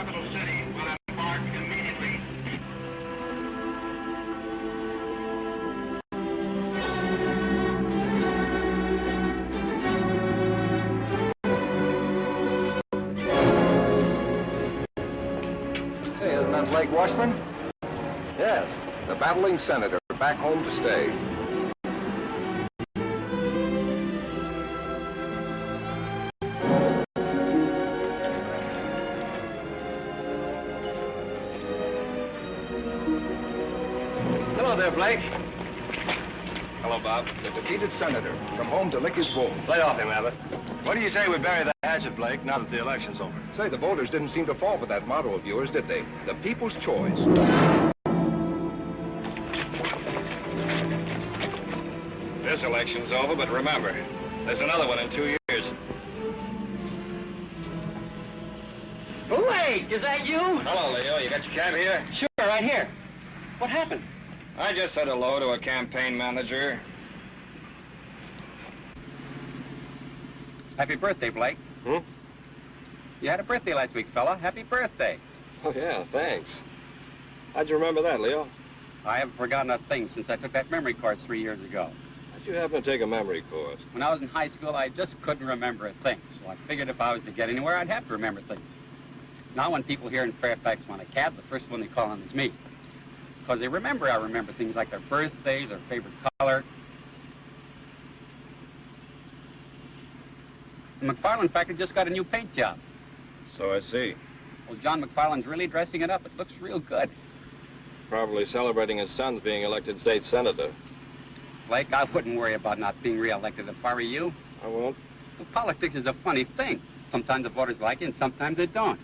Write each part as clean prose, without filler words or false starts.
capital city will embark immediately. Hey, isn't that Blake Washburn? Yes, the battling senator, back home to stay. Hello there, Blake. Hello, Bob. The defeated senator, from home to lick his wounds. Lay off him, Abbott. What do you say we bury the hatchet, Blake, now that the election's over? Say, the voters didn't seem to fall for that motto of yours, did they? The people's choice. This election's over, but remember, there's another one in 2 years. Blake, is that you? Hello, Leo. You got your cab here? Sure, right here. What happened? I just said hello to a campaign manager. Happy birthday, Blake. Hmm? You had a birthday last week, fella. Happy birthday. Oh, yeah, thanks. How'd you remember that, Leo? I haven't forgotten a thing since I took that memory course 3 years ago. How'd you happen to take a memory course? When I was in high school, I just couldn't remember a thing. So I figured if I was to get anywhere, I'd have to remember things. Now when people here in Fairfax want a cab, the first one they call on is me. Because they remember I remember things like their birthdays, their favorite color. The McFarland factory just got a new paint job. So I see. Well, John McFarland's really dressing it up. It looks real good. Probably celebrating his son's being elected state senator. Blake, I wouldn't worry about not being reelected if I were you. I won't. Well, politics is a funny thing. Sometimes the voters like it and sometimes they don't.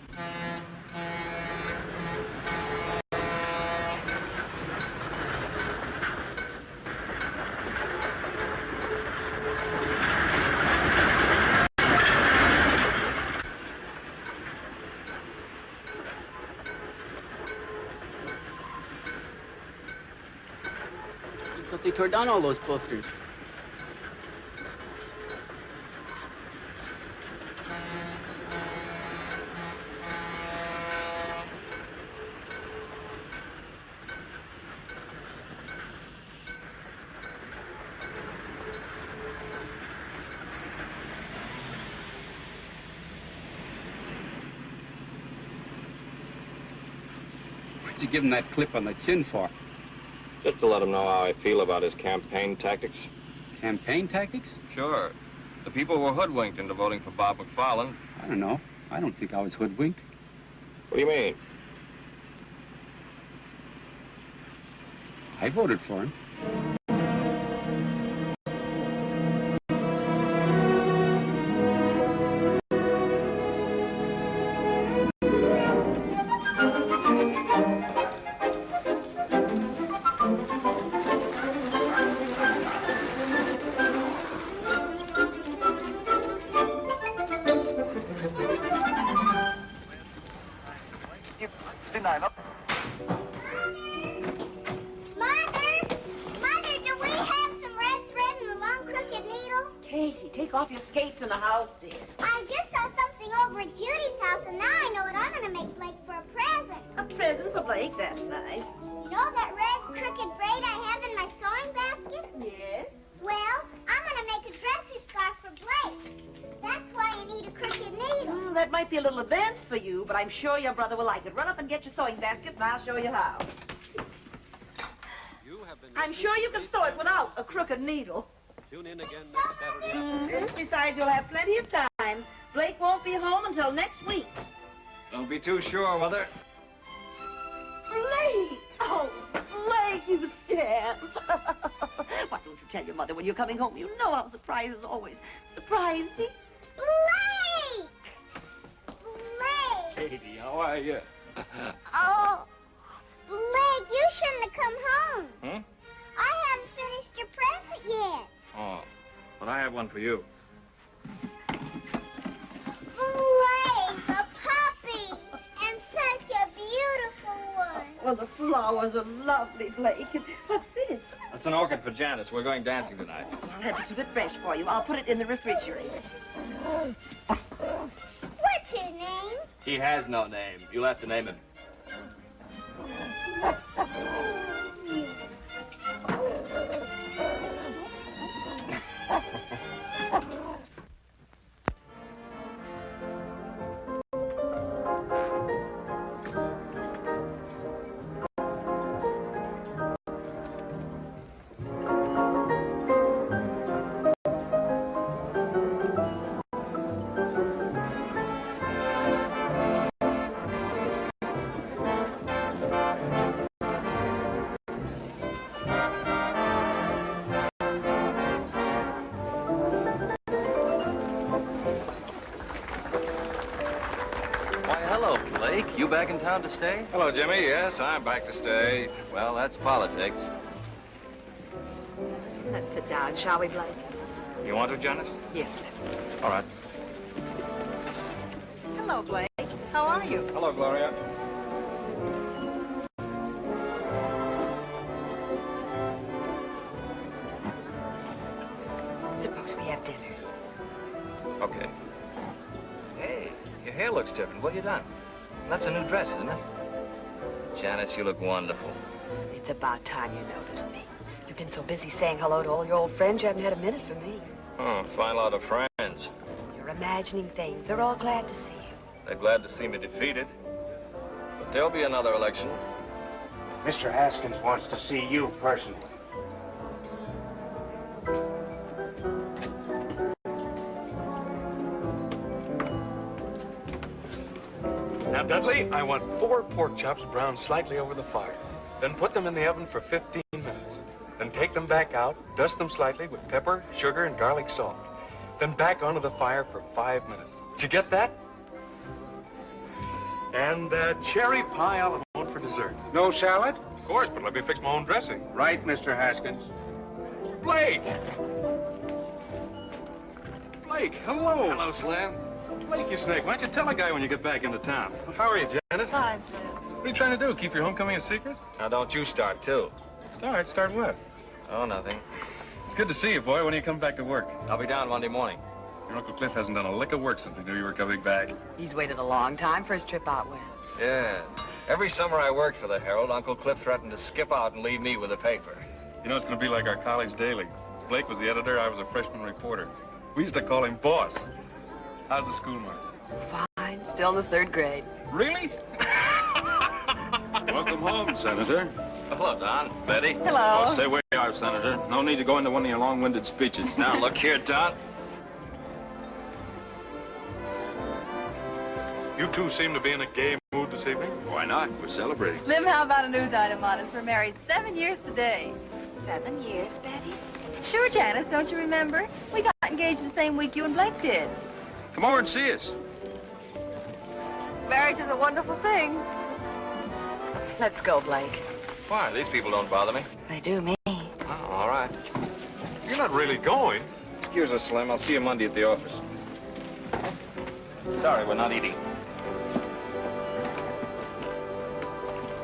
But they tore down all those posters. What'd you give him that clip on the chin for? Just to let him know how I feel about his campaign tactics. Campaign tactics? Sure. The people were hoodwinked into voting for Bob McFarland. I don't know. I don't think I was hoodwinked. What do you mean? I voted for him. Take off your skates in the house, dear. I just saw something over at Judy's house, and now I know what I'm going to make Blake for a present. A present for Blake? That's nice. You know that red crooked braid I have in my sewing basket? Yes? Well, I'm going to make a dresser scarf for Blake. That's why you need a crooked needle. That might be a little advanced for you, but I'm sure your brother will like it. Run up and get your sewing basket, and I'll show you how. I'm sure you can sew it without a crooked needle. Tune in again next Saturday afternoon. Besides, you'll have plenty of time. Blake won't be home until next week. Don't be too sure, Mother. Blake! Oh, Blake, you scamp. Why don't you tell your mother when you're coming home? You know how surprises always surprise me. Blake! Blake! Katie, how are you? Oh, Blake, you shouldn't have come home. Hmm? I haven't finished your present yet. Oh, but I have one for you. Blake, a puppy, and such a beautiful one. Well, the flowers are lovely, Blake. What's this? That's an orchid for Janice. We're going dancing tonight. I'll have to keep it fresh for you. I'll put it in the refrigerator. What's his name? He has no name. You'll have to name him. Hello, Blake. You back in town to stay? Hello, Jimmy. Yes, I'm back to stay. Well, that's politics. Let's sit down, shall we, Blake? You want to, Janice? Yes, let's. All right. Hello, Blake. How are you? Hello, Gloria. Suppose we have dinner. Okay. Hey, your hair looks different. What have you done? That's a new dress, isn't it? Janice, you look wonderful. It's about time you noticed me. You've been so busy saying hello to all your old friends, you haven't had a minute for me. Oh, fine lot of friends. You're imagining things. They're all glad to see you. They're glad to see me defeated. But there'll be another election. Mr. Haskins wants to see you personally. Now, Dudley, I want 4 pork chops browned slightly over the fire. Then put them in the oven for 15 minutes. Then take them back out, dust them slightly with pepper, sugar, and garlic salt. Then back onto the fire for 5 minutes. Did you get that? And cherry pie a la mode for dessert. No salad? Of course, but let me fix my own dressing. Right, Mr. Haskins. Blake! Blake, hello. Hello, Slim. Blake, you snake, why don't you tell a guy when you get back into town? How are you, Janice? Fine, What are you trying to do, keep your homecoming a secret? Now, don't you start, too. Start what? Oh, nothing. It's good to see you, boy. When do you come back to work? I'll be down Monday morning. Your Uncle Cliff hasn't done a lick of work since he knew you were coming back. He's waited a long time for his trip out west. Yeah. Every summer I worked for the Herald, Uncle Cliff threatened to skip out and leave me with the paper. You know, it's going to be like our college daily. Blake was the editor, I was a freshman reporter. We used to call him Boss. How's the school mark? Fine, still in the 3rd grade. Really? Welcome home, Senator. Hello, Don. Betty. Hello. Oh, stay where you are, Senator. No need to go into one of your long-winded speeches. Now, look here, Don. You two seem to be in a gay mood this evening. Why not? We're celebrating. Slim, how about a news item on us? We're married 7 years today. 7 years, Betty? Sure, Janice, don't you remember? We got engaged the same week you and Blake did. Come over and see us. Marriage is a wonderful thing. Let's go, Blake. Why? These people don't bother me. They do me. Oh, all right. You're not really going. Excuse us, Slim. I'll see you Monday at the office. Sorry, we're not eating.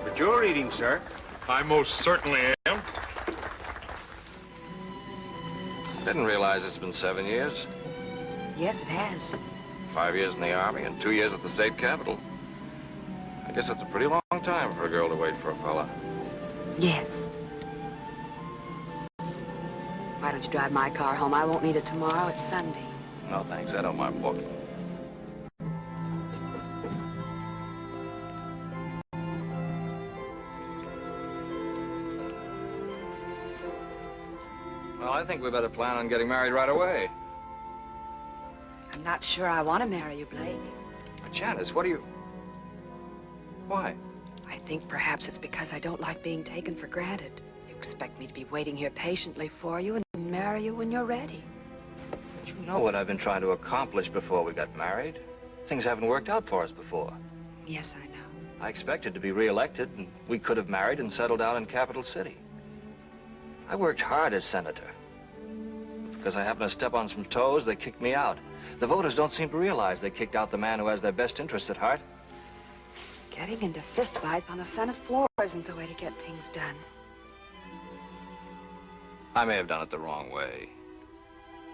But you're eating, sir. I most certainly am. Didn't realize it's been 7 years. Yes, it has. 5 years in the Army and 2 years at the state capitol. I guess that's a pretty long time for a girl to wait for a fella. Yes. Why don't you drive my car home? I won't need it tomorrow. It's Sunday. No, thanks. I don't mind walking. Well, I think we better plan on getting married right away. I'm not sure I want to marry you, Blake. But Janice, what do you... Why? I think perhaps it's because I don't like being taken for granted. You expect me to be waiting here patiently for you and marry you when you're ready. You know what I've been trying to accomplish before we got married. Things haven't worked out for us before. Yes, I know. I expected to be reelected, and we could have married and settled down in Capital City. I worked hard as senator. Because I happened to step on some toes, they kicked me out. The voters don't seem to realize they kicked out the man who has their best interests at heart. Getting into fistfights on the Senate floor isn't the way to get things done. I may have done it the wrong way.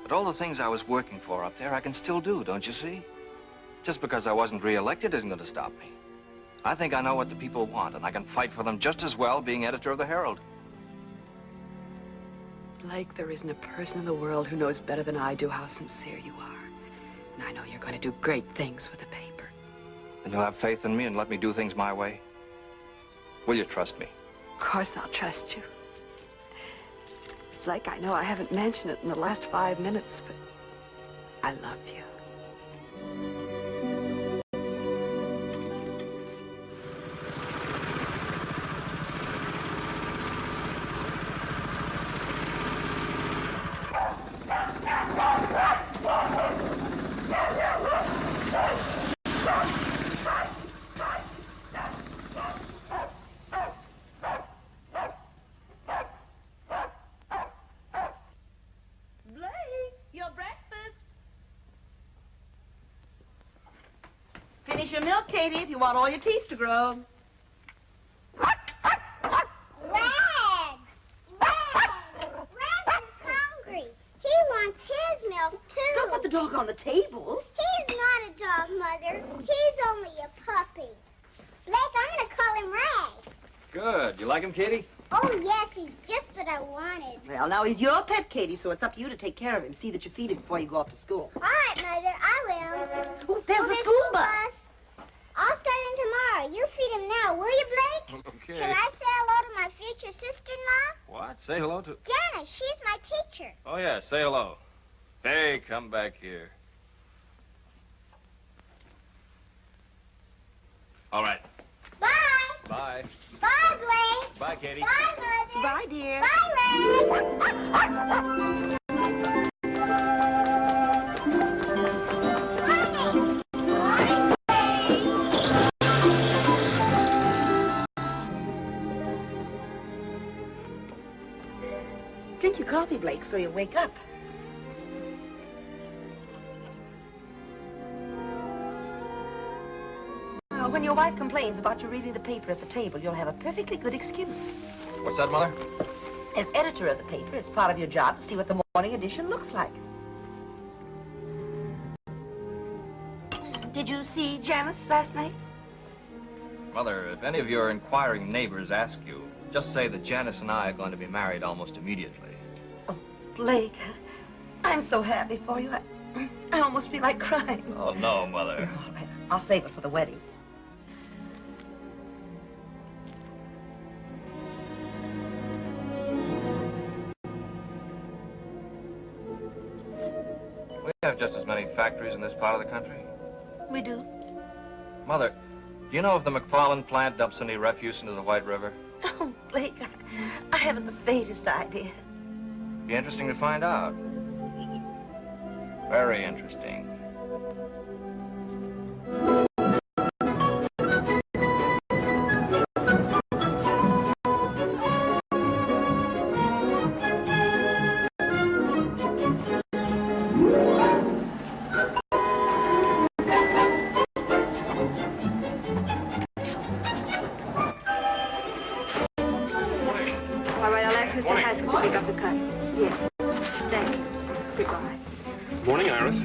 But all the things I was working for up there, I can still do, don't you see? Just because I wasn't re-elected isn't going to stop me. I think I know what the people want, and I can fight for them just as well being editor of the Herald. Blake, there isn't a person in the world who knows better than I do how sincere you are. And I know you're going to do great things with the paper. Then you'll have faith in me and let me do things my way? Will you trust me? Of course I'll trust you. Blake, I know I haven't mentioned it in the last 5 minutes, but I love you. Finish your milk, Katie, if you want all your teeth to grow. Rags! Rags is hungry. He wants his milk, too. Don't put the dog on the table. He's not a dog, Mother. He's only a puppy. Blake, I'm going to call him Rags. Good. You like him, Katie? Oh, yes, he's just what I wanted. Well, now he's your pet, Katie, so it's up to you to take care of him. See that you feed him before you go off to school. All right, Mother, I will. Ooh, there's the school bus. I'll start him tomorrow. You feed him now, will you, Blake? Okay. Shall I say hello to my future sister-in-law? What? Say hello to... Janice, she's my teacher. Oh, yeah, say hello. Hey, come back here. All right. Bye. Bye. Bye, Blake. Bye, Katie. Bye, Mother. Bye, dear. Bye, Ray. Drink your coffee, Blake, so you wake up. Now, when your wife complains about you reading the paper at the table, you'll have a perfectly good excuse. What's that, Mother? As editor of the paper, it's part of your job to see what the morning edition looks like. Did you see Janice last night? Mother, if any of your inquiring neighbors ask you, just say that Janice and I are going to be married almost immediately. Oh, Blake, I'm so happy for you. I almost feel like crying. Oh, no, Mother. All right, I'll save it for the wedding. We have just as many factories in this part of the country. We do. Mother, do you know if the McFarland plant dumps any refuse into the White River? Oh, Blake, I haven't the faintest idea. Be interesting to find out. Very interesting. All right, I'll ask Mr. Haskins to pick up the cuts. Yes. Thank you. Goodbye. Morning, Iris.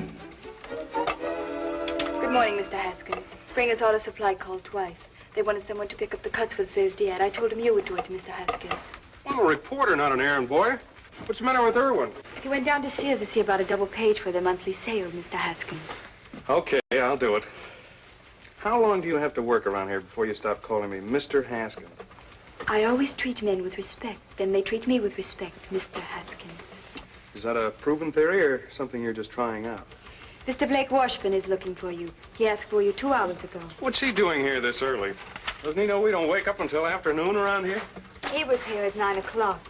Good morning, Mr. Haskins. Springer's Auto Supply called twice. They wanted someone to pick up the cuts for the Thursday ad. I told him you would do it, Mr. Haskins. I'm a reporter, not an errand boy. What's the matter with Irwin? He went down to Sears to see about a double page for their monthly sale, Mr. Haskins. Okay, I'll do it. How long do you have to work around here before you stop calling me Mr. Haskins? I always treat men with respect. Then they treat me with respect, Mr. Haskins. Is that a proven theory or something you're just trying out? Mr. Blake Washburn is looking for you. He asked for you 2 hours ago. What's he doing here this early? Doesn't he know we don't wake up until afternoon around here? He was here at 9 o'clock.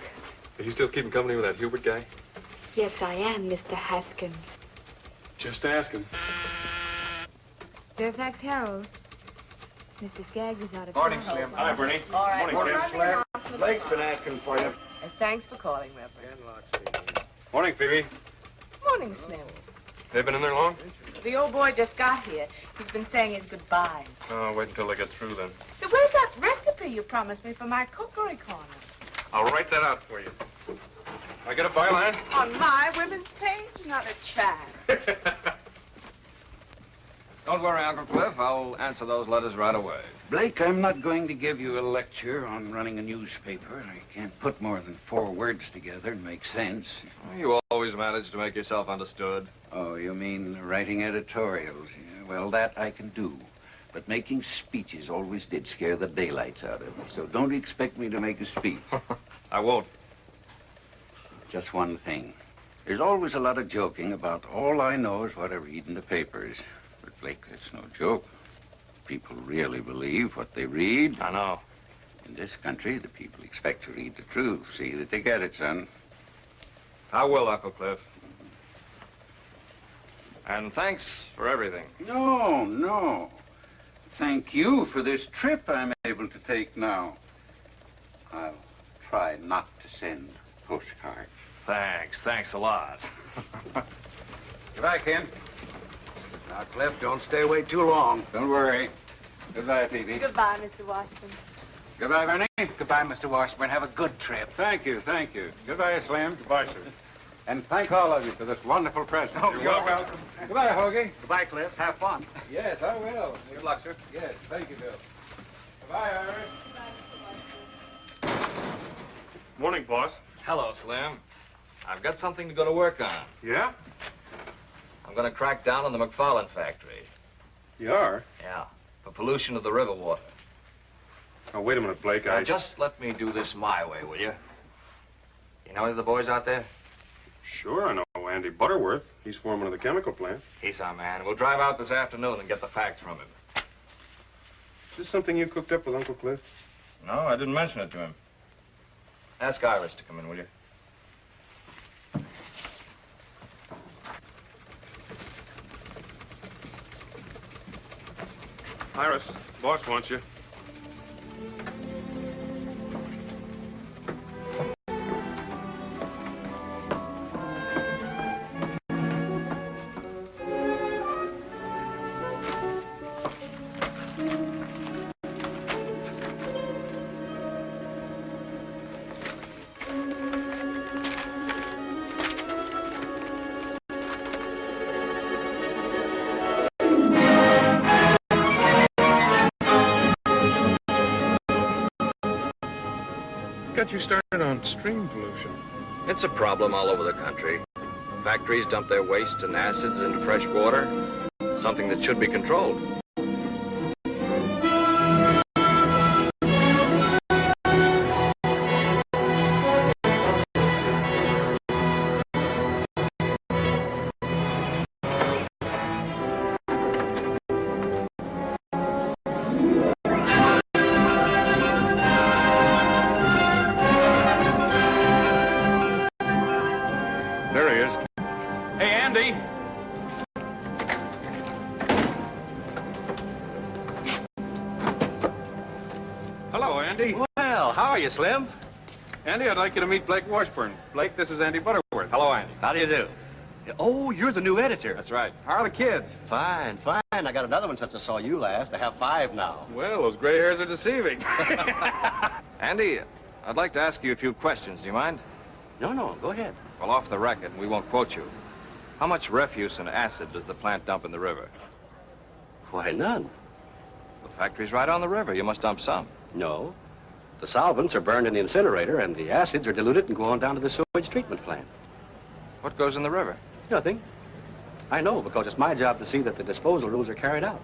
Are you still keeping company with that Hubert guy? Yes, I am, Mr. Haskins. Just asking. Fairfax Herald. Mr. Skaggs is out of Morning, town. Slim. Hi, Bernie. All right. Morning, Morning, Slim. Blake's been asking for you. Thanks for calling, Reverend. Morning, Phoebe. Morning, Slim. They've been in there long? The old boy just got here. He's been saying his goodbyes. Oh, wait until they get through then. So where's that recipe you promised me for my cookery corner? I'll write that out for you. I get a byline? On my women's page? Not a chance. Don't worry, Uncle Cliff. I'll answer those letters right away. Blake, I'm not going to give you a lecture on running a newspaper. I can't put more than 4 words together and make sense. You always manage to make yourself understood. Oh, you mean writing editorials? Yeah, well, that I can do. But making speeches always did scare the daylights out of me. So don't expect me to make a speech. I won't. Just one thing. There's always a lot of joking about all I know is what I read in the papers. But, Blake, that's no joke. People really believe what they read. I know. In this country, the people expect to read the truth. See that they get it, son. I will, Uncle Cliff. And thanks for everything. No, no. Thank you for this trip I'm able to take now. I'll try not to send postcards. Thanks a lot. Goodbye, Ken. Now, Cliff, don't stay away too long. Don't worry. Goodbye, Phoebe. Goodbye, Mr. Washburn. Goodbye, Vernie. Goodbye, Mr. Washburn. Have a good trip. Thank you, thank you. Goodbye, Slim. Goodbye, sir. And thank all of you for this wonderful present. Oh, you're welcome. Goodbye, Hoagie. Goodbye, Cliff. Have fun. Yes, I will. Good luck, sir. Yes, thank you, Bill. Goodbye, Iris. Morning, boss. Hello, Slim. I've got something to go to work on. Yeah? I'm going to crack down on the McFarland factory. You are? Yeah, for pollution of the river water. Oh, wait a minute, Blake. Now, just let me do this my way, will you? You know any of the boys out there? Sure, I know Andy Butterworth. He's foreman of the chemical plant. He's our man. We'll drive out this afternoon and get the facts from him. Is this something you cooked up with Uncle Cliff? No, I didn't mention it to him. Ask Iris to come in, will you? Iris, boss wants you. Got you started on stream pollution. It's a problem all over the country. Factories dump their waste and acids into fresh water, something that should be controlled. There he is. Hey, Andy. Hello, Andy. Well, how are you, Slim? Andy, I'd like you to meet Blake Washburn. Blake, this is Andy Butterworth. Hello, Andy. How do you do? Oh, you're the new editor. That's right. How are the kids? Fine, fine. I got another one since I saw you last. I have 5 now. Well, those gray hairs are deceiving. Andy, I'd like to ask you a few questions. Do you mind? No, go ahead. Well, off the record, and we won't quote you. How much refuse and acid does the plant dump in the river? Why, none. The factory's right on the river. You must dump some. No. The solvents are burned in the incinerator, and the acids are diluted and go on down to the sewage treatment plant. What goes in the river? Nothing. I know, because it's my job to see that the disposal rules are carried out.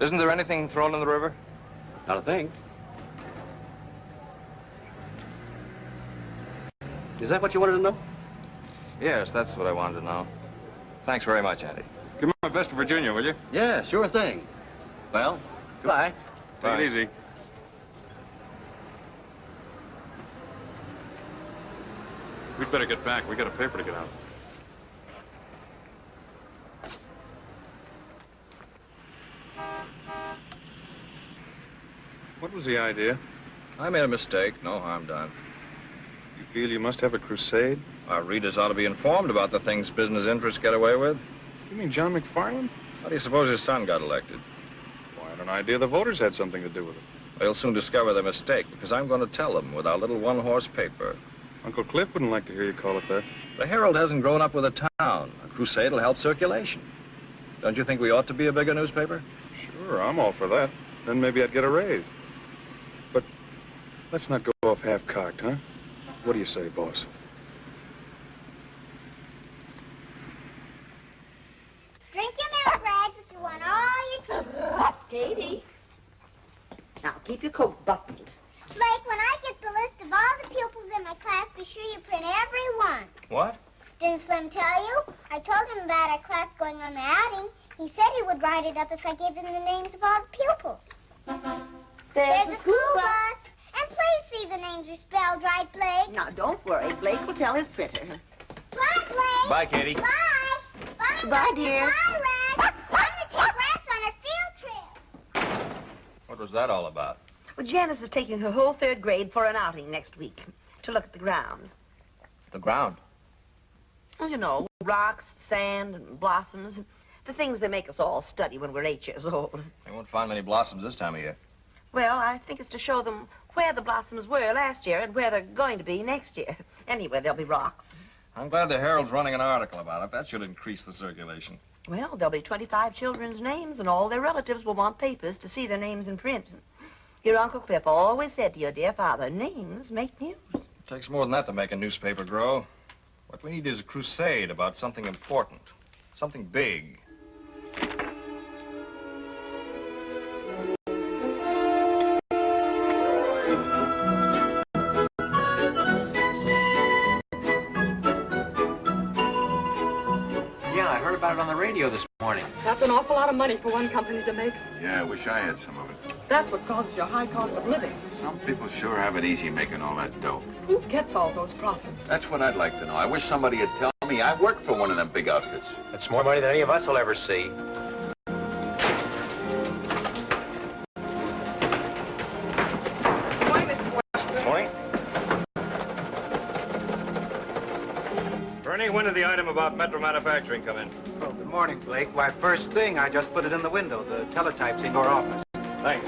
Isn't there anything thrown in the river? Not a thing. Is that what you wanted to know? Yes, that's what I wanted to know. Thanks very much, Andy. Give me my best to Virginia, will you? Yeah, sure thing. Well, goodbye. Take it easy. We'd better get back. We got a paper to get out. What was the idea? I made a mistake. No harm done. You feel you must have a crusade? Our readers ought to be informed about the things business interests get away with. You mean John McFarland? How do you suppose his son got elected? Well, I had an idea the voters had something to do with it. They'll soon discover their mistake, because I'm going to tell them with our little one-horse paper. Uncle Cliff wouldn't like to hear you call it that. The Herald hasn't grown up with a town. A crusade will help circulation. Don't you think we ought to be a bigger newspaper? Sure, I'm all for that. Then maybe I'd get a raise. But let's not go off half-cocked, huh? What do you say, boss? Drink your milk, Rags, if you want all your teeth. Katie. Now, keep your coat buttoned. Blake, when I get the list of all the pupils in my class, be sure you print every one. What? Didn't Slim tell you? I told him about our class going on the outing. He said he would write it up if I gave him the names of all the pupils. There's the school bus. And please see the names are spelled right, Blake. Now, don't worry. Blake will tell his printer. Bye, Blake. Bye, Katie. Bye. Bye, Goodbye, dear. Bye, Rex. I'm going to take Rex on a field trip. What was that all about? Well, Janice is taking her whole third grade for an outing next week to look at the ground. The ground. Well, you know, rocks, sand, and blossoms. The things they make us all study when we're 8 years old. They won't find many blossoms this time of year. Well, I think it's to show them where the blossoms were last year and where they're going to be next year. Anyway, there'll be rocks. I'm glad the Herald's running an article about it. That should increase the circulation. Well, there'll be 25 children's names, and all their relatives will want papers to see their names in print. Your Uncle Cliff always said to your dear father, names make news. It takes more than that to make a newspaper grow. What we need is a crusade about something important, something big. Yeah, I heard about it on the radio this morning. That's an awful lot of money for one company to make. Yeah, I wish I had some of it. That's what causes your high cost of living. Some people sure have it easy making all that dough. Who gets all those profits? That's what I'd like to know. I wish somebody would tell me I worked for one of them big outfits. It's more money than any of us will ever see. Morning, Mr. Washington. Morning. Bernie, when did the item about Metro Manufacturing come in? Oh, good morning, Blake. Why, first thing, I just put it in the window. The teletype's in your office. Thanks.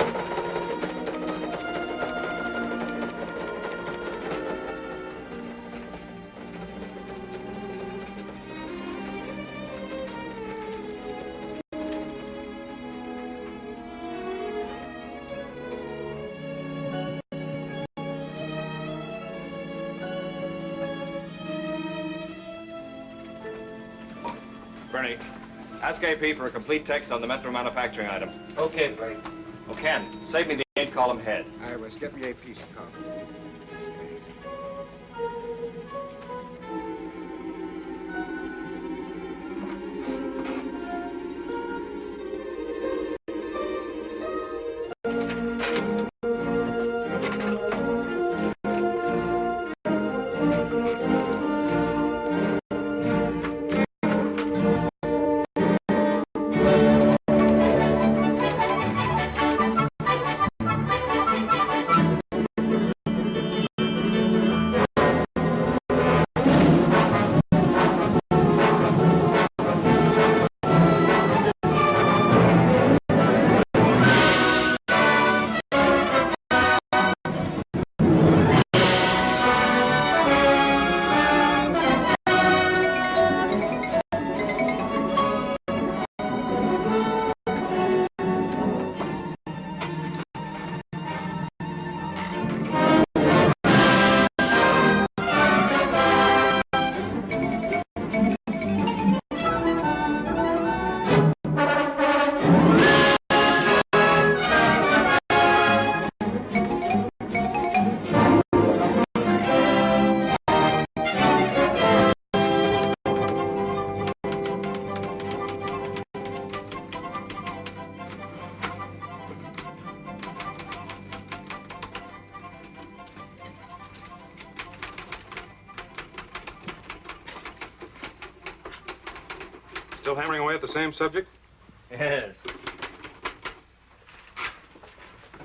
Bernie, ask AP for a complete text on the Metro Manufacturing item. Okay, Blake. Oh, Ken, save me the 8-column head. I was get me a piece of copy. Still hammering away at the same subject? Yes.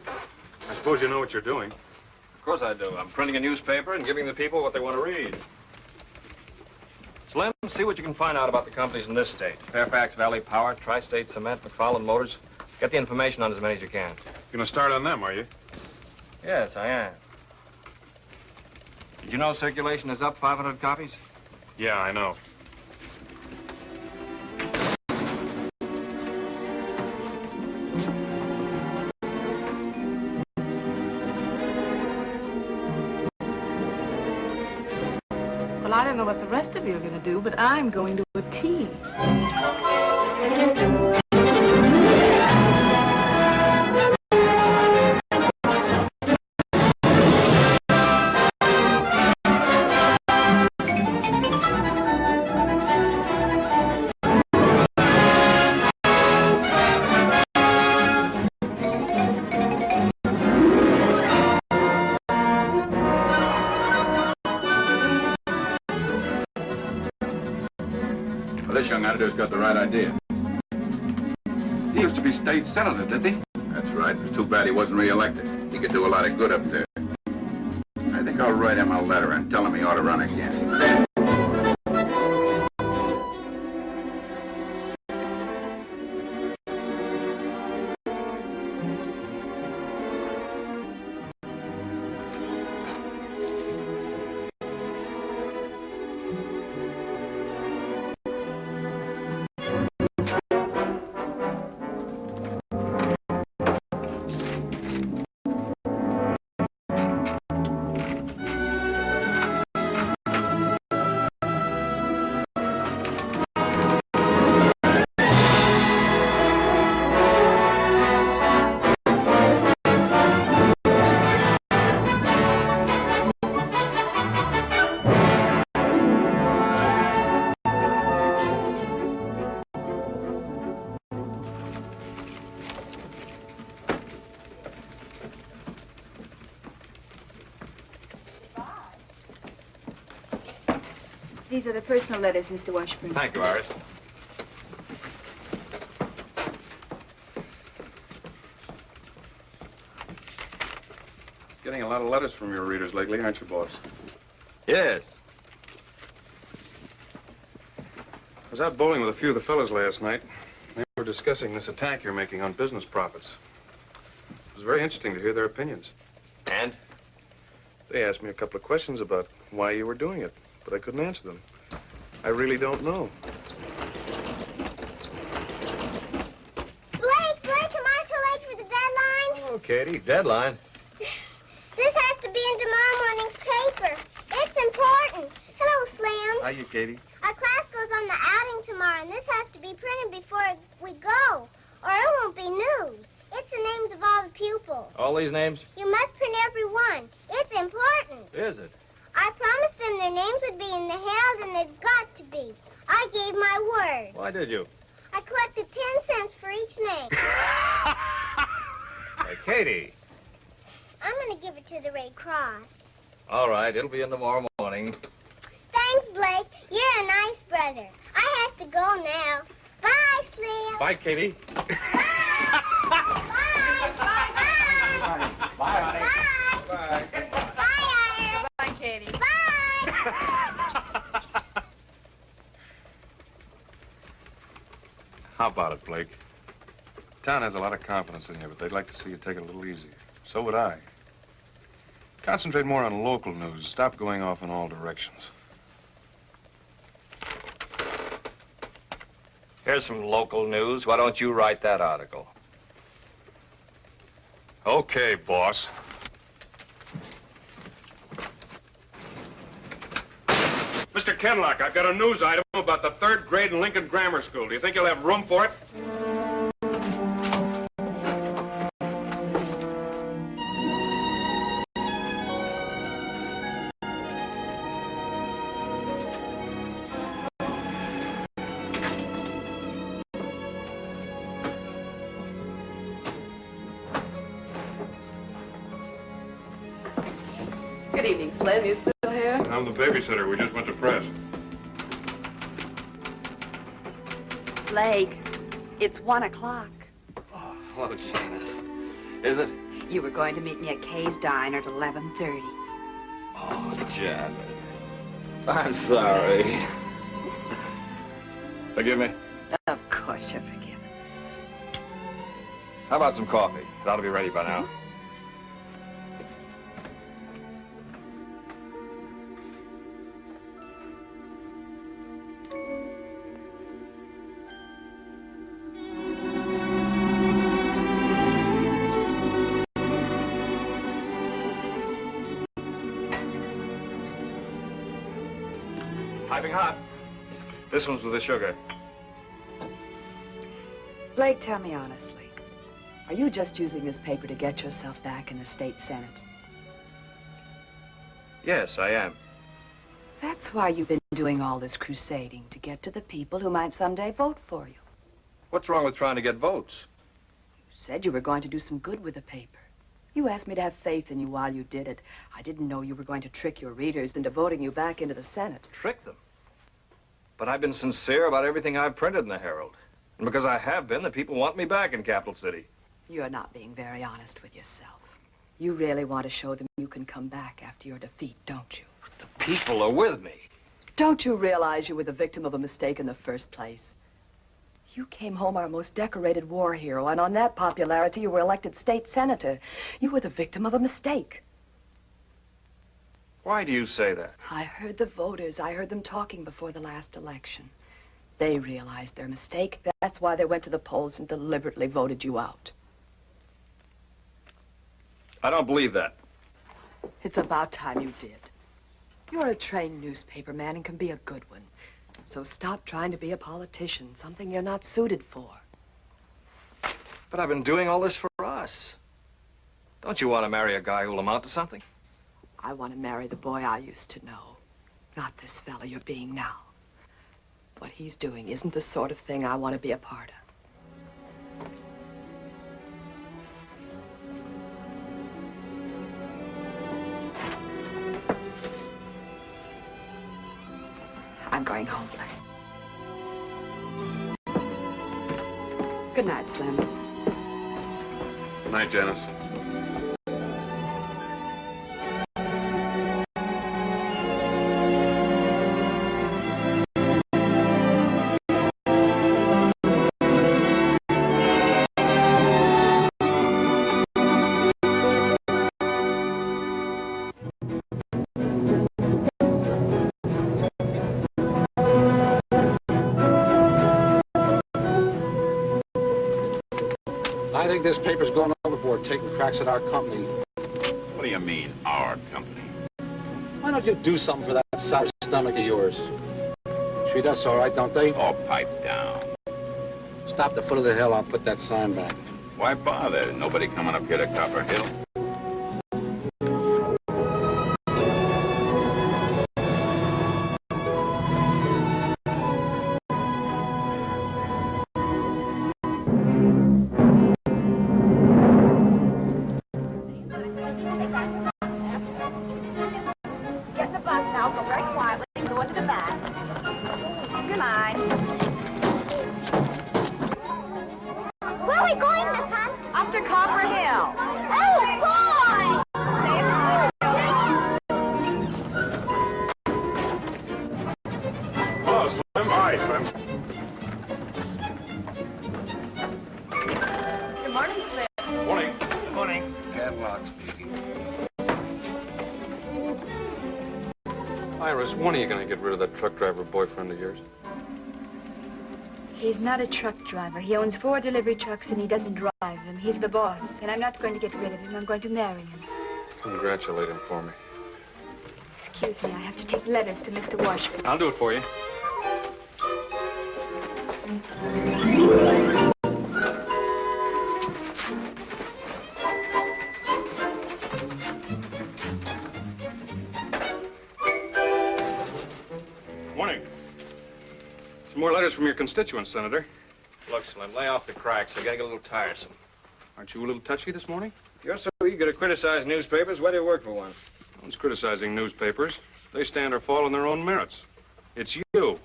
I suppose you know what you're doing. Of course I do. I'm printing a newspaper and giving the people what they want to read. Slim, see what you can find out about the companies in this state. Fairfax Valley Power, Tri-State Cement, McFarland Motors. Get the information on as many as you can. You're going to start on them, are you? Yes, I am. Did you know circulation is up 500 copies? Yeah, I know. Well, I don't know what the rest of you are going to do, but I'm going to a tea. Well, this young editor's got the right idea. He used to be state senator, didn't he? That's right. It's too bad he wasn't reelected. He could do a lot of good up there. I think I'll write him a letter and tell him he ought to run again. These are the personal letters, Mr. Washburn. Thank you, Iris. Getting a lot of letters from your readers lately, aren't you, boss? Yes. I was out bowling with a few of the fellas last night. They were discussing this attack you're making on business profits. It was very interesting to hear their opinions. And? They asked me a couple of questions about why you were doing it, but I couldn't answer them. I really don't know. Blake, am I too late for the deadline? Oh, Katie, deadline. This has to be in tomorrow morning's paper. It's important. Hello, Slim. Hiya, Katie. Our class goes on the outing tomorrow, and this has to be printed before we go, or it won't be news. It's the names of all the pupils. All these names? You must print every one. It's important. Is it? I promised them their names would be in the Herald, and they've got to be. I gave my word. Why did you? I collected 10 cents for each name. Hey, Katie. I'm going to give it to the Red Cross. All right, it'll be in tomorrow morning. Thanks, Blake. You're a nice brother. I have to go now. Bye, Slim. Bye, Katie. Bye, honey. Bye. Bye, Katie. Bye. How about it, Blake? Town has a lot of confidence in you, but they'd like to see you take it a little easier. So would I. Concentrate more on local news. Stop going off in all directions. Here's some local news. Why don't you write that article? Okay, boss. Mr. Kenlock, I've got a news item about the 3rd grade in Lincoln Grammar School. Do you think you'll have room for it? Good evening, Slim. You still here? I'm the babysitter. We just went to press. Blake, it's 1 o'clock. Oh, Janice. Is it? You were going to meet me at Kay's Diner at 11:30. Oh, Janice. I'm sorry. Forgive me? Of course you're forgiven. How about some coffee? It ought to be ready by now. Piping hot. This one's with the sugar. Blake, tell me honestly, are you just using this paper to get yourself back in the state senate? Yes, I am. That's why you've been doing all this crusading, to get to the people who might someday vote for you. What's wrong with trying to get votes? You said you were going to do some good with the paper. You asked me to have faith in you while you did it. I didn't know you were going to trick your readers into voting you back into the Senate. Trick them? But I've been sincere about everything I've printed in the Herald. And because I have been, the people want me back in Capital City. You're not being very honest with yourself. You really want to show them you can come back after your defeat, don't you? The people are with me. Don't you realize you were the victim of a mistake in the first place? You came home our most decorated war hero, and on that popularity, you were elected state senator. You were the victim of a mistake. Why do you say that? I heard the voters. I heard them talking before the last election. They realized their mistake. That's why they went to the polls and deliberately voted you out. I don't believe that. It's about time you did. You're a trained newspaper man and can be a good one. So stop trying to be a politician, something you're not suited for. But I've been doing all this for us. Don't you want to marry a guy who'll amount to something? I want to marry the boy I used to know, not this fella you're being now. What he's doing isn't the sort of thing I want to be a part of. I'm going home, Blake. Good night, Slim. Good night, Janice. I think this paper's going overboard, taking cracks at our company. What do you mean, our company? Why don't you do something for that sour stomach of yours? Treat us all right, don't they? Oh, pipe down. Stop the foot of the hill, I'll put that sign back. Why bother? Nobody coming up here to Copper Hill. Get in the bus now, go very quietly, and go into the back. Keep your line. Where are we going, Miss Hunt? Up to Copper Hill. Oh, boy! Hello, Slim. Hi, Slim. Good morning, Slim. Morning. Good morning. Catlock speaking. Iris, when are you going to get rid of that truck driver boyfriend of yours? He's not a truck driver. He owns 4 delivery trucks and he doesn't drive them. He's the boss, and I'm not going to get rid of him. I'm going to marry him. Congratulate him for me. Excuse me, I have to take letters to Mr. Washburn. I'll do it for you. Morning. Some more letters from your constituents, Senator. Look, Slim, lay off the cracks. They're getting a little tiresome. Aren't you a little touchy this morning? If you're so eager to criticize newspapers, why do you work for one? No one's criticizing newspapers. They stand or fall on their own merits. It's you.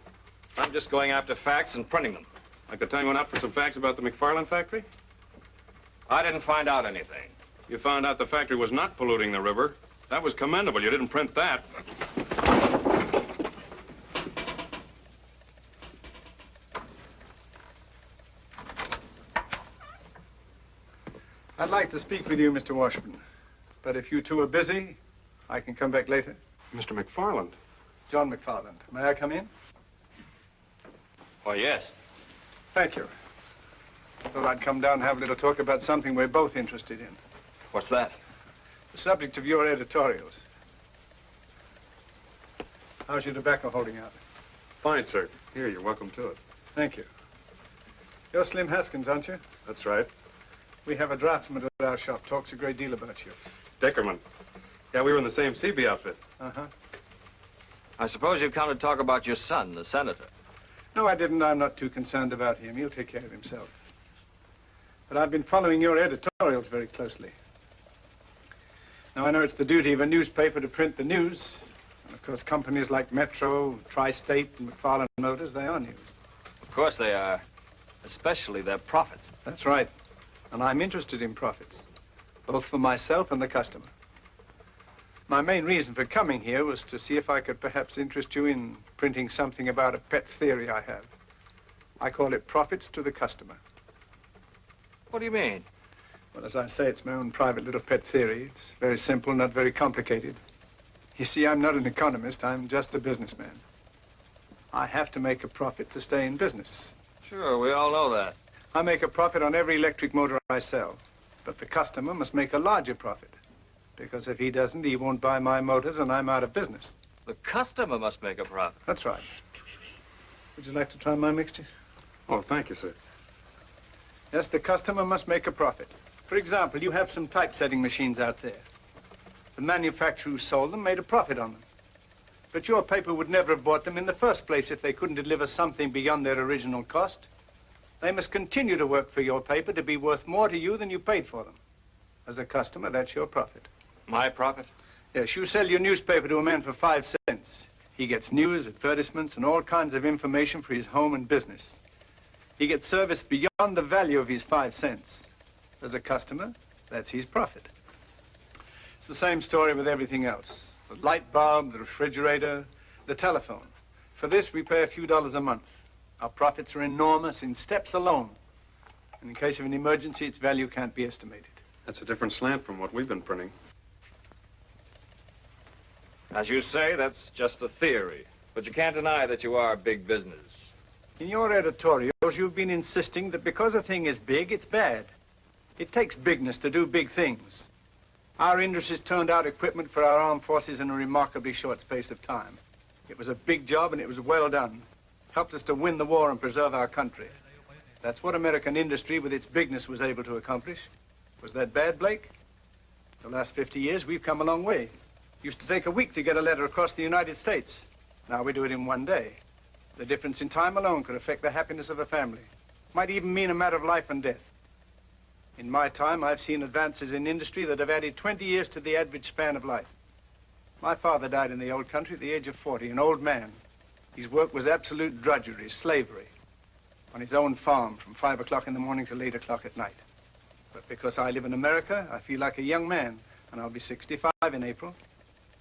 I'm just going after facts and printing them. Like the time you went out for some facts about the McFarland factory? I didn't find out anything. You found out the factory was not polluting the river. That was commendable. You didn't print that. I'd like to speak with you, Mr. Washburn. But if you two are busy, I can come back later. Mr. McFarland. John McFarland. May I come in? Why, yes. Thank you. Thought I'd come down and have a little talk about something we're both interested in. What's that? The subject of your editorials. How's your tobacco holding out? Fine, sir. Here, you're welcome to it. Thank you. You're Slim Haskins, aren't you? That's right. We have a draftsman at our shop. Talks a great deal about you. Dickerman. Yeah, we were in the same CB outfit. Uh-huh. I suppose you've come to talk about your son, the senator. No, I didn't. I'm not too concerned about him. He'll take care of himself. But I've been following your editorials very closely. Now, I know it's the duty of a newspaper to print the news. And, of course, companies like Metro, Tri-State, and McFarland Motors, they are news. Of course they are. Especially their profits. That's right. And I'm interested in profits, both for myself and the customer. My main reason for coming here was to see if I could perhaps interest you in printing something about a pet theory I have. I call it Profits to the Customer. What do you mean? Well, as I say, it's my own private little pet theory. It's very simple, not very complicated. You see, I'm not an economist. I'm just a businessman. I have to make a profit to stay in business. Sure, we all know that. I make a profit on every electric motor I sell. But the customer must make a larger profit. Because if he doesn't, he won't buy my motors and I'm out of business. The customer must make a profit. That's right. Would you like to try my mixture? Oh, thank you, sir. Yes, the customer must make a profit. For example, you have some typesetting machines out there. The manufacturer who sold them made a profit on them. But your paper would never have bought them in the first place if they couldn't deliver something beyond their original cost. They must continue to work for your paper to be worth more to you than you paid for them. As a customer, that's your profit. My profit? Yes, you sell your newspaper to a man for 5 cents. He gets news, advertisements, and all kinds of information for his home and business. He gets service beyond the value of his 5 cents. As a customer, that's his profit. It's the same story with everything else. The light bulb, the refrigerator, the telephone. For this, we pay a few dollars a month. Our profits are enormous in steps alone. And in case of an emergency, its value can't be estimated. That's a different slant from what we've been printing. As you say, that's just a theory. But you can't deny that you are big business. In your editorials, you've been insisting that because a thing is big, it's bad. It takes bigness to do big things. Our industries turned out equipment for our armed forces in a remarkably short space of time. It was a big job, and it was well done. Helped us to win the war and preserve our country. That's what American industry, with its bigness, was able to accomplish. Was that bad, Blake? The last 50 years, we've come a long way. Used to take a week to get a letter across the United States. Now we do it in 1 day. The difference in time alone could affect the happiness of a family. Might even mean a matter of life and death. In my time, I've seen advances in industry that have added 20 years to the average span of life. My father died in the old country at the age of 40, an old man. His work was absolute drudgery, slavery, on his own farm from 5 o'clock in the morning till 8 o'clock at night. But because I live in America, I feel like a young man, and I'll be 65 in April.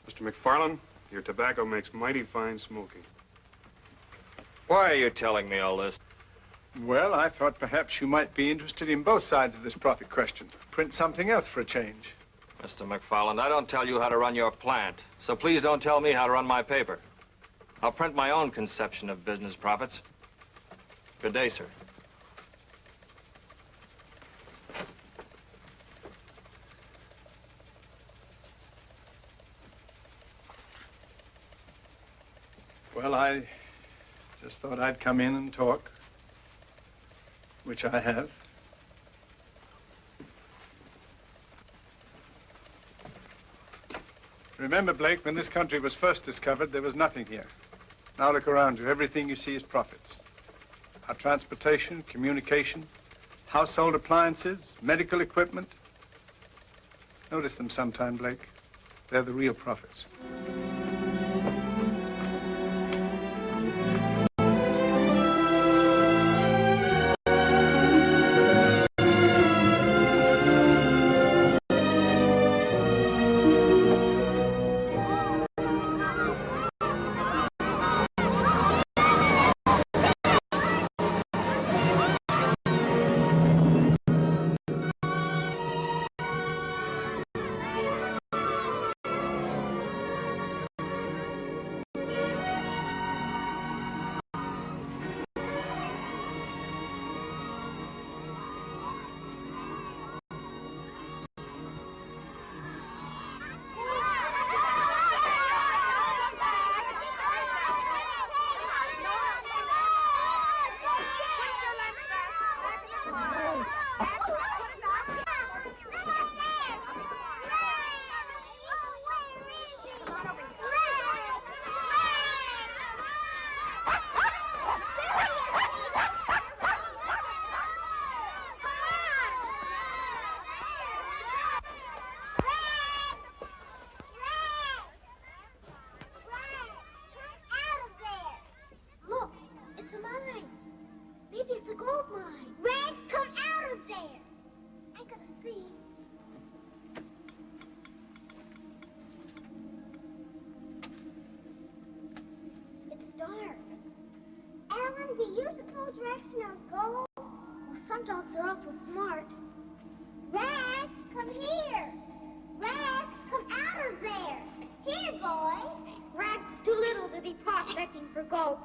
Mr. McFarland, your tobacco makes mighty fine smoking. Why are you telling me all this? Well, I thought perhaps you might be interested in both sides of this profit question. Print something else for a change. Mr. McFarland, I don't tell you how to run your plant, so please don't tell me how to run my paper. I'll print my own conception of business profits. Good day, sir. Well, I just thought I'd come in and talk, which I have. Remember, Blake, when this country was first discovered, there was nothing here. Now look around you. Everything you see is profits. Our transportation, communication, household appliances, medical equipment. Notice them sometime, Blake. They're the real profits. Do you suppose Rex smells gold? Well, some dogs are awful smart. Rex, come here. Rex, come out of there. Here, boy. Rex is too little to be prospecting for gold.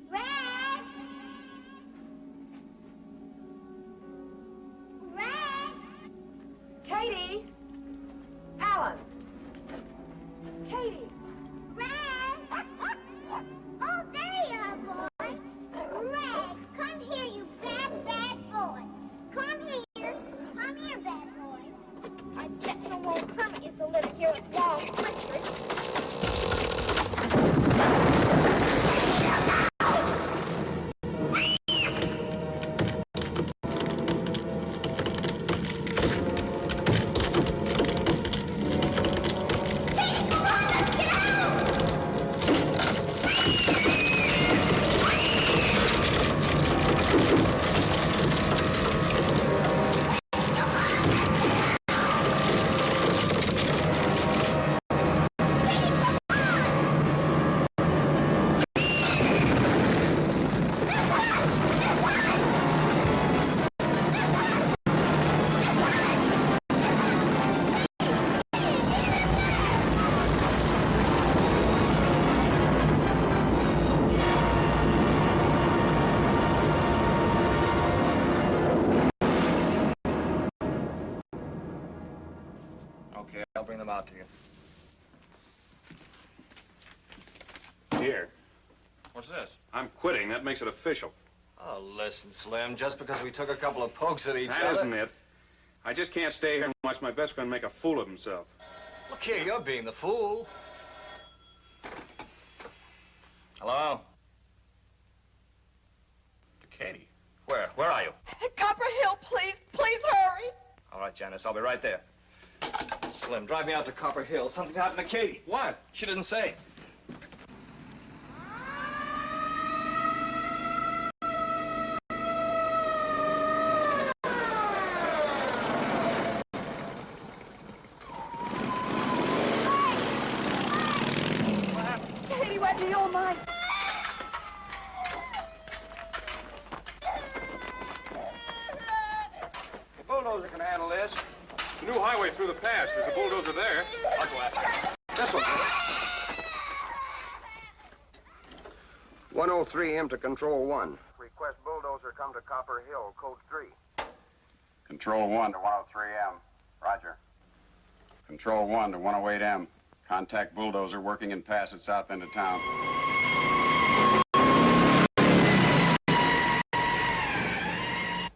Rex! Rex! Katie! Alan! Katie! Rex! Oh, there you are, boy. Rex, come here, you bad, bad boy. Come here. Come here, bad boy. I bet no old hermit used to live here with walls blistered. Okay, I'll bring them out to you. Here. What's this? I'm quitting. That makes it official. Oh, listen, Slim, just because we took a couple of pokes at each That other... isn't it. I just can't stay here and watch my best friend make a fool of himself. Look here, you're being the fool. Hello? Katie, where? Where are you? At Copper Hill, please. Please hurry. All right, Janice, I'll be right there. Slim, drive me out to Copper Hill. Something's happened to Katie. What? She didn't say. Katie, went to your mind. The bulldozer can handle this. The new highway through the pass. There's a bulldozer there. I'll go after her. This one. 103M to Control 1. Request bulldozer come to Copper Hill, code 3. Control 1 to 103M. Roger. Control 1 to 108M. Contact bulldozer working in pass at south end of town.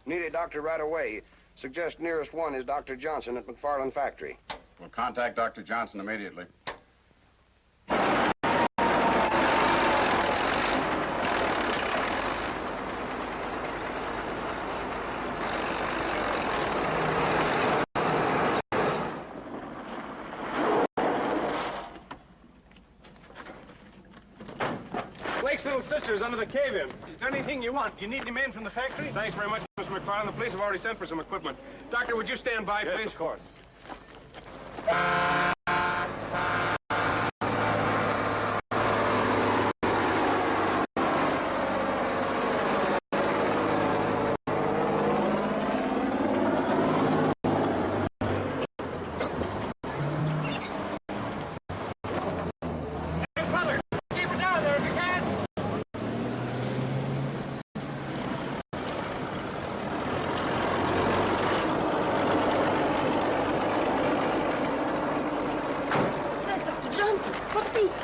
Need a doctor right away. Suggest nearest one is Dr. Johnson at McFarland Factory. We'll contact Dr. Johnson immediately. Blake's little sister's under the cave-in. Is there anything you want? You need any men from the factory? Thanks very much, Mr. McFarland. The police have already sent for some equipment. Doctor, would you stand by, please? Yes, of course.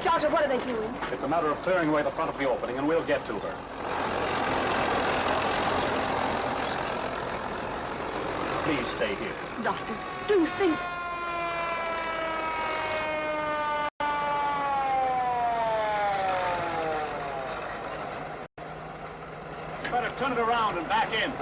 Doctor, what are they doing? It's a matter of clearing away the front of the opening, and we'll get to her. Please stay here. Doctor, do think... Better turn it around and back in.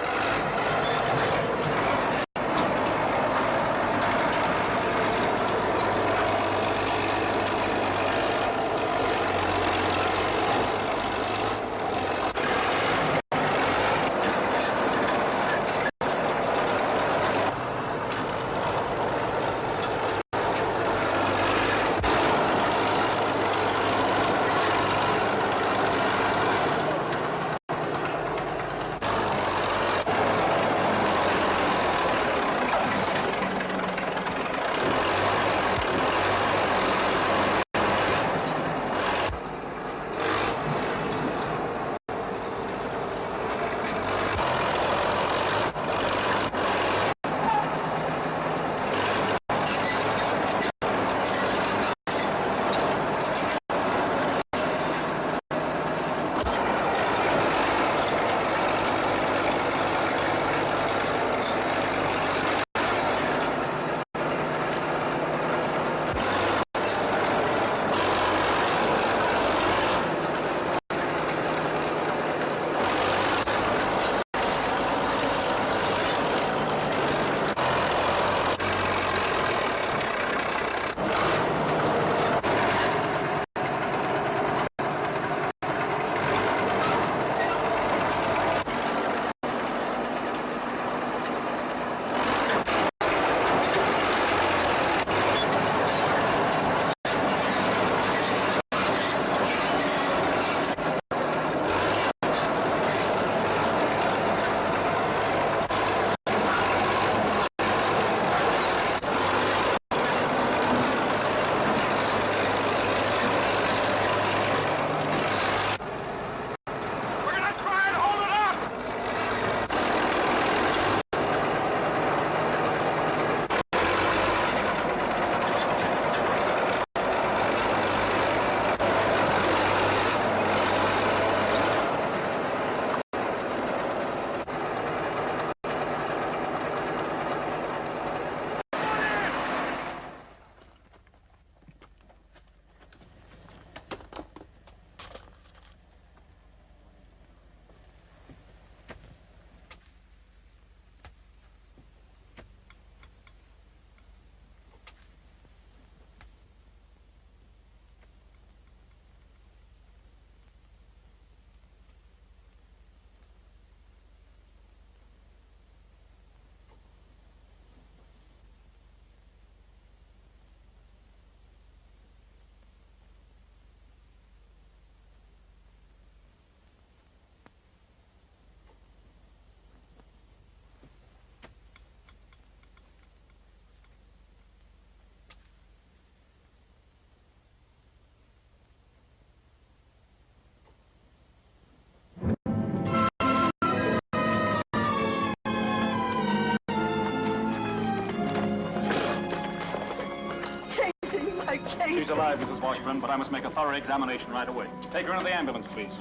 Lee! She's alive, Mrs. Washburn, but I must make a thorough examination right away. Take her into the ambulance, please.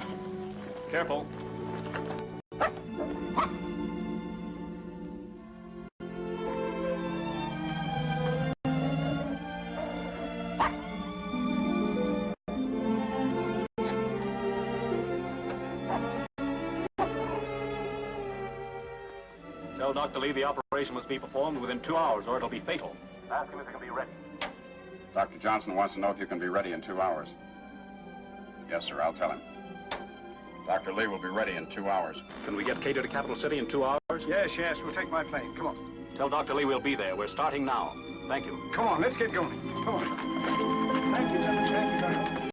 Careful. Tell Dr. Lee the operation must be performed within 2 hours or it'll be fatal. Ask him if he can be ready. Dr. Johnson wants to know if you can be ready in 2 hours. Yes, sir, I'll tell him. Dr. Lee will be ready in 2 hours. Can we get Cato to Capital City in 2 hours? Yes, we'll take my plane. Come on. Tell Dr. Lee we'll be there. We're starting now. Thank you. Come on, let's get going. Come on. Thank you, gentlemen. Thank you very much.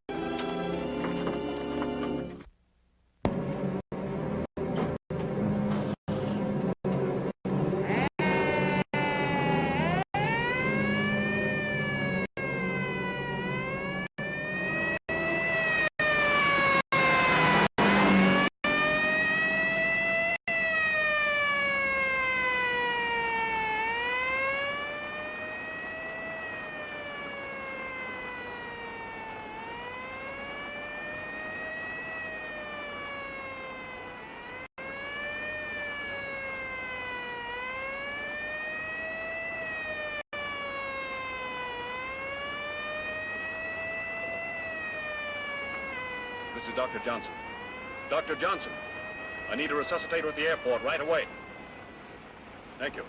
This is Dr. Johnson. Dr. Johnson, I need a resuscitator at the airport right away. Thank you.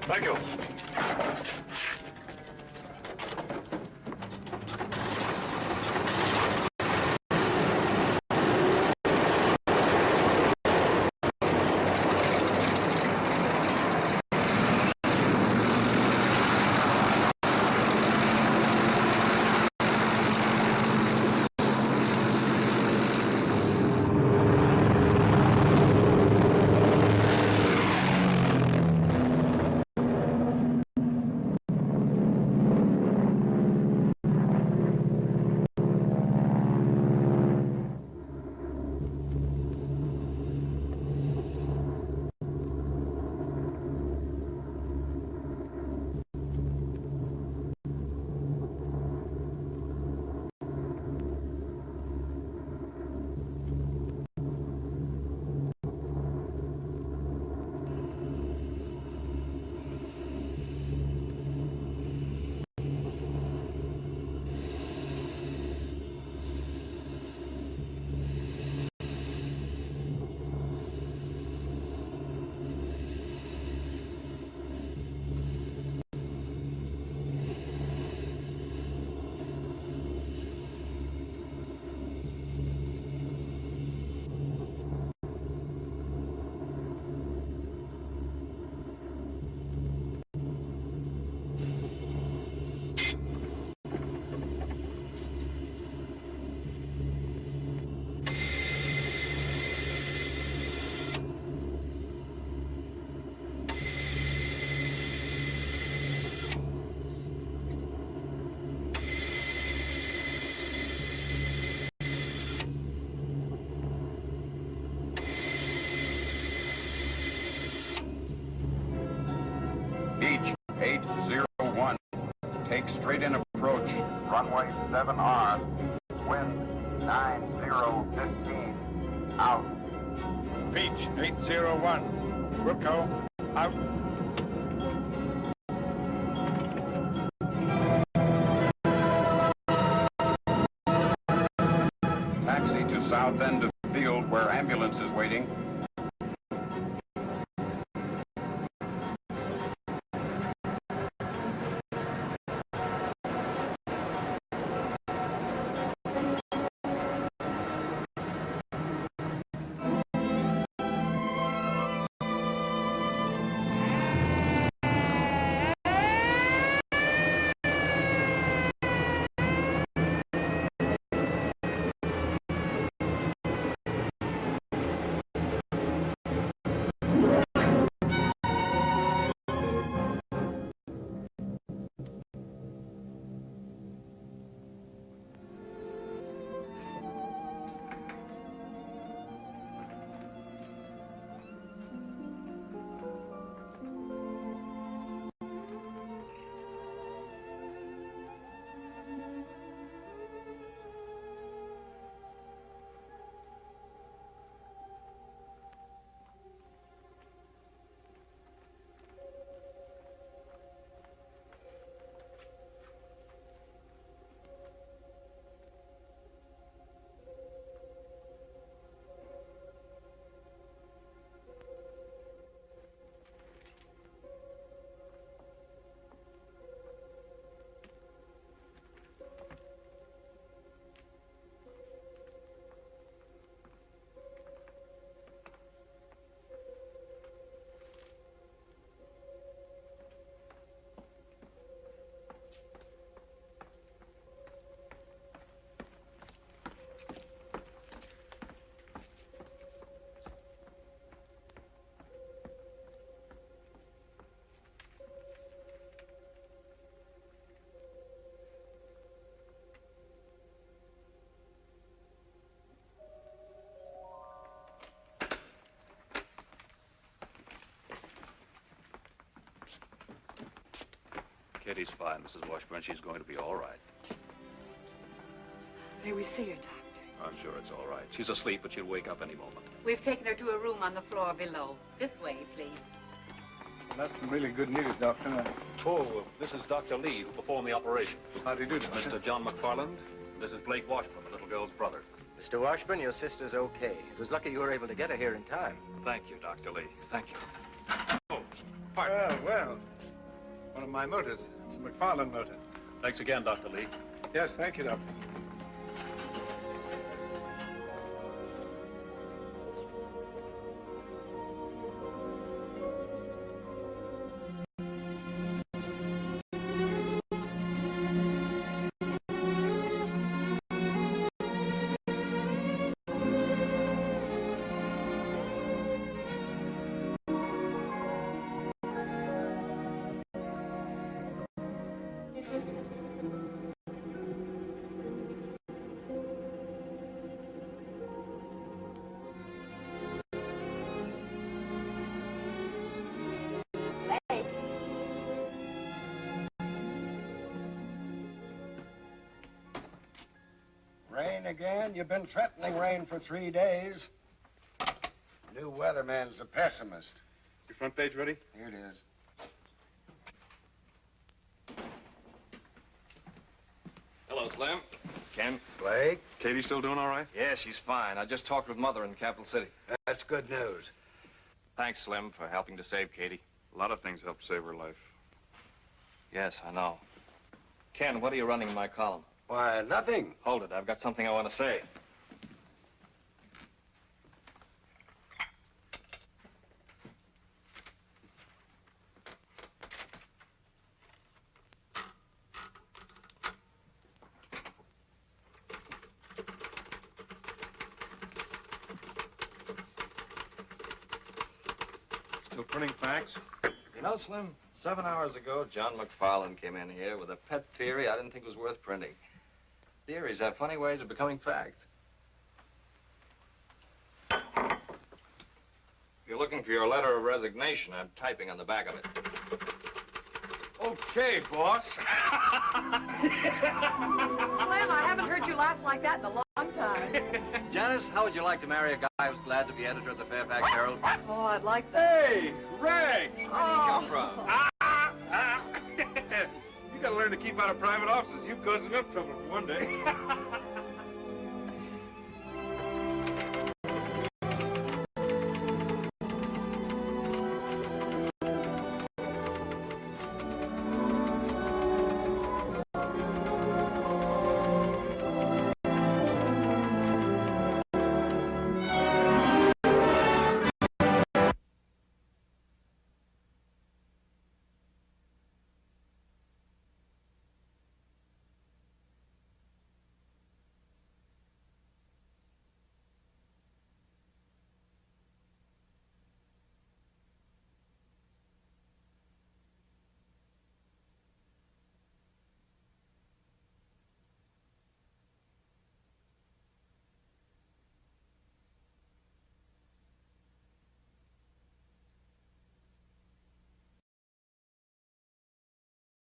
Thank you. Beach 801. Take straight in approach. Runway 7R. Wind 9015. Out. Beach 801. Wilco. Out. Taxi to south end of field where ambulance is waiting. Katie's fine, Mrs. Washburn. She's going to be all right. May we see her, Doctor? I'm sure it's all right. She's asleep, but she'll wake up any moment. We've taken her to a room on the floor below. This way, please. Well, that's some really good news, Doctor. Oh, this is Dr. Lee, who performed the operation. How do you do, Doctor? Mr. John McFarland. This is Blake Washburn, the little girl's brother. Mr. Washburn, your sister's okay. It was lucky you were able to get her here in time. Thank you, Dr. Lee. Thank you. Oh, well. One of my motors. It's a McFarland motor. Thanks again, Dr. Lee. Yes, thank you, Doctor. Rain again? You've been threatening rain for 3 days. New weatherman's a pessimist. Your front page ready? Here it is. Hello, Slim. Ken. Blake? Katie still doing all right? Yeah, she's fine. I just talked with Mother in Capital City. That's good news. Thanks, Slim, for helping to save Katie. A lot of things helped save her life. Yes, I know. Ken, what are you running in my column? Why, nothing. Hold it. I've got something I want to say. Still printing facts? You know, Slim, 7 hours ago, John McFarland came in here with a pet theory I didn't think was worth printing. Theories have funny ways of becoming facts. If you're looking for your letter of resignation, I'm typing on the back of it. Okay, boss. Slim, I haven't heard you laugh like that in a long time. Janice, how would you like to marry a guy who's glad to be editor of the Fairfax Herald? Oh, I'd like that. Hey, Rex! Where did he come from? You gotta learn to keep out of private offices. You caused enough trouble for one day.